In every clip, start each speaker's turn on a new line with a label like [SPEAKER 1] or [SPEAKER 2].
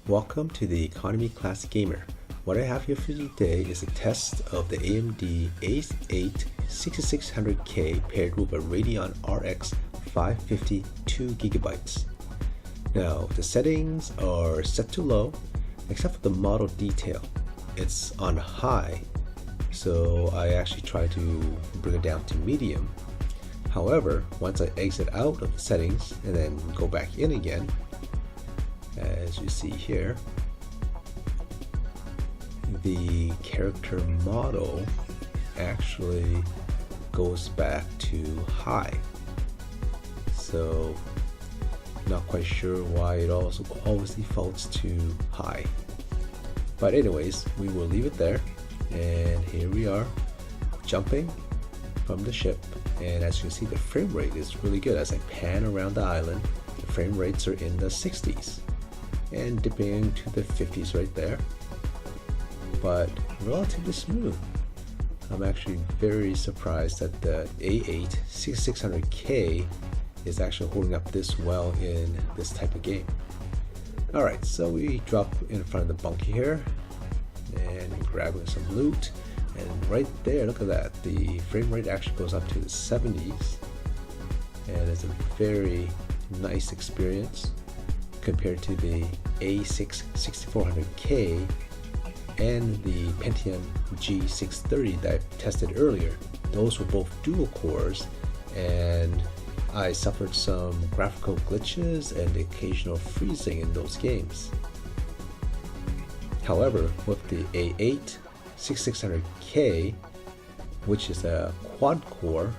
[SPEAKER 1] Welcome to the Economy Class Gamer. What I have here for you today is a test of the AMD A8-6600K paired with a Radeon RX 552 GB. Now, the settings are set to low, except for the model detail. It's on high, so I actually try to bring it down to medium. However, once I exit out of the settings and then go back in again, as you see here, the character model actually goes back to high. So not quite sure why it also always defaults to high. But anyways, we will leave it there. And here we are jumping from the ship. And as you can see, the frame rate is really good. As I pan around the island, the frame rates are in the 60s. And dipping into the 50s right there, but relatively smooth. I'm actually very surprised that the A8-6600K is actually holding up this well in this type of game. Alright, so we drop in front of the bunkie here and grabbing some loot, and right there, look at that, the frame rate actually goes up to the 70s, and it's a very nice experience compared to the A8-6400K and the Pentium G630 that I tested earlier. Those were both dual cores, and I suffered some graphical glitches and occasional freezing in those games. However, with the A8-6600K, which is a quad core,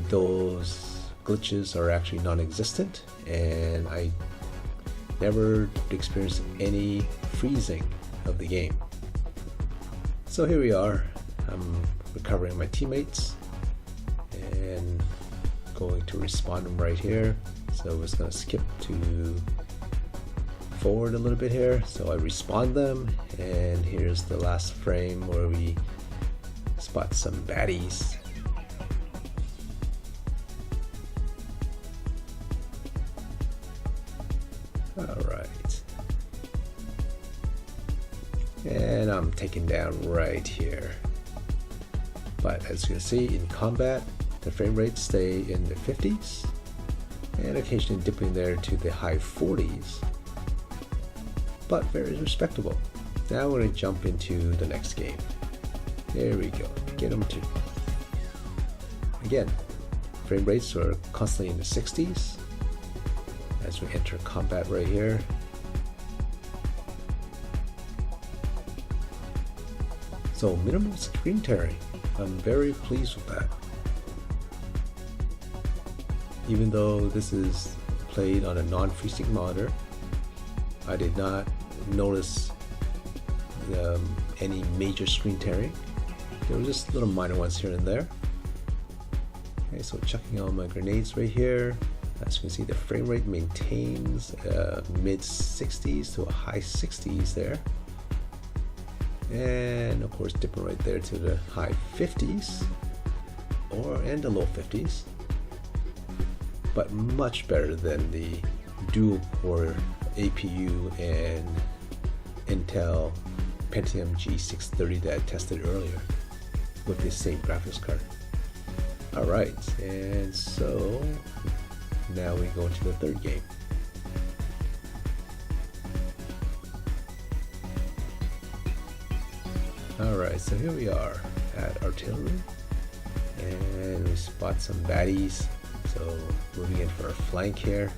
[SPEAKER 1] those glitches are actually non-existent, and I never experienced any freezing of the game. So here we are. I'm recovering my teammates and going to respawn them right here. So we're just going to skip to forward a little bit here. So I respawn them, and here's the last frame where we spot some baddies. Alright, and I'm taken down right here, but as you can see, in combat the frame rates stay in the 50s and occasionally dipping there to the high 40s, but very respectable. Now we're going to jump into the next game. There we go, get them too. Again, frame rates are constantly in the 60s as we enter combat right here. So minimal screen tearing, I'm very pleased with that. Even though this is played on a non-FreeSync monitor, I did not notice any major screen tearing. There were just little minor ones here and there. Okay, so chucking all my grenades right here. As you can see, the frame rate maintains mid 60s to a high 60s there, and of course dipping right there to the high 50s and the low 50s, but much better than the dual core APU and Intel Pentium G630 that I tested earlier with this same graphics card. Alright, and so now we go into the third game. Alright, so here we are at artillery, and we spot some baddies, so moving in for a flank here.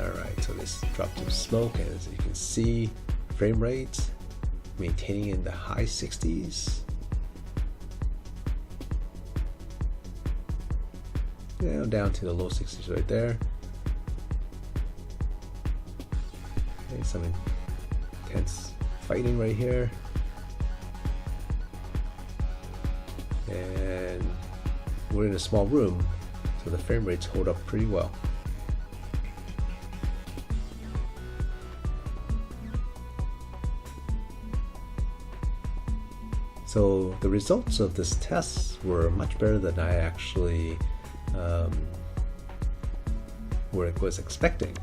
[SPEAKER 1] Alright, so this dropped some smoke, and as you can see, frame rates maintaining in the high 60s. Down to the low 60s right there. Okay, some intense fighting right here, and we're in a small room, so the frame rates hold up pretty well. So the results of this test were much better than I actually was expecting.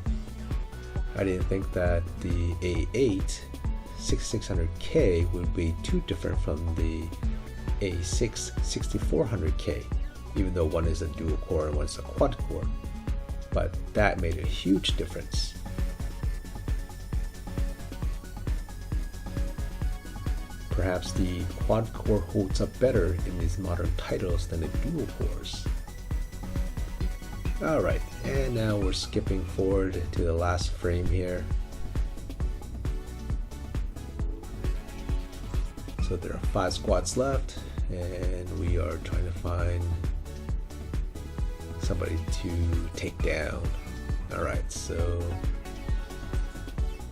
[SPEAKER 1] I didn't think that the A8-6600K would be too different from the A8-6400K, even though one is a dual core and one is a quad core. But that made a huge difference. Perhaps the quad core holds up better in these modern titles than the dual cores. Alright, and now we're skipping forward to the last frame here. So there are 5 squads left, and we are trying to find somebody to take down. Alright, so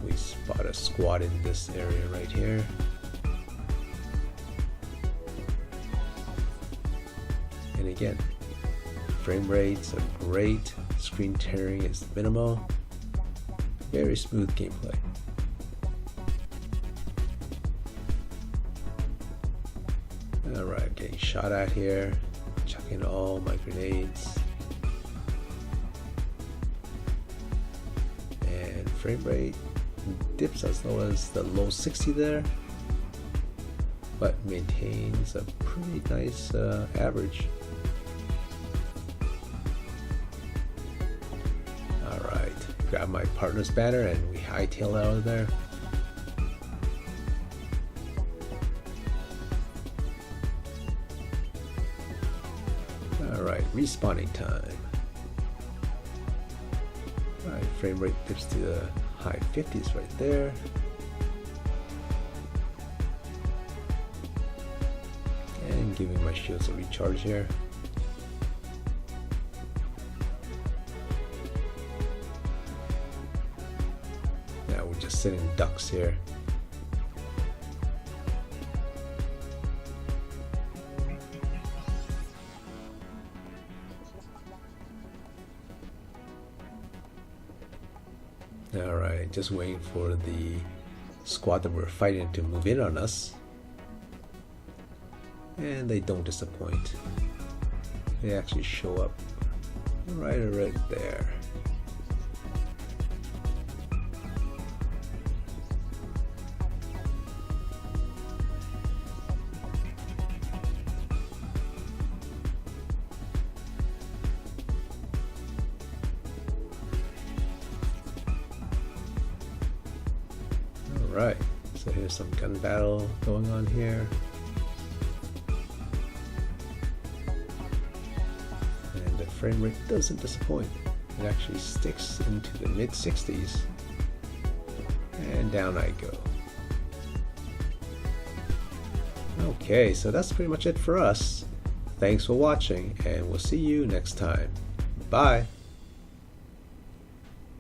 [SPEAKER 1] we spot a squad in this area right here. And again, frame rates are great, screen tearing is minimal, very smooth gameplay. Alright, getting shot at here, chucking all my grenades. And frame rate dips as low as the low 60 there, but maintains a pretty nice average. Grab my partner's banner and we hightail out of there. Alright, respawning time. Alright, frame rate dips to the high 50s right there. And giving my shields a recharge here. Now we're just sitting ducks here. Alright, just waiting for the squad that we're fighting to move in on us. And they don't disappoint. They actually show up right there. Alright, so here's some gun battle going on here. And the frame rate doesn't disappoint. It actually sticks into the mid 60s. And down I go. Okay, so that's pretty much it for us. Thanks for watching, and we'll see you next time. Bye!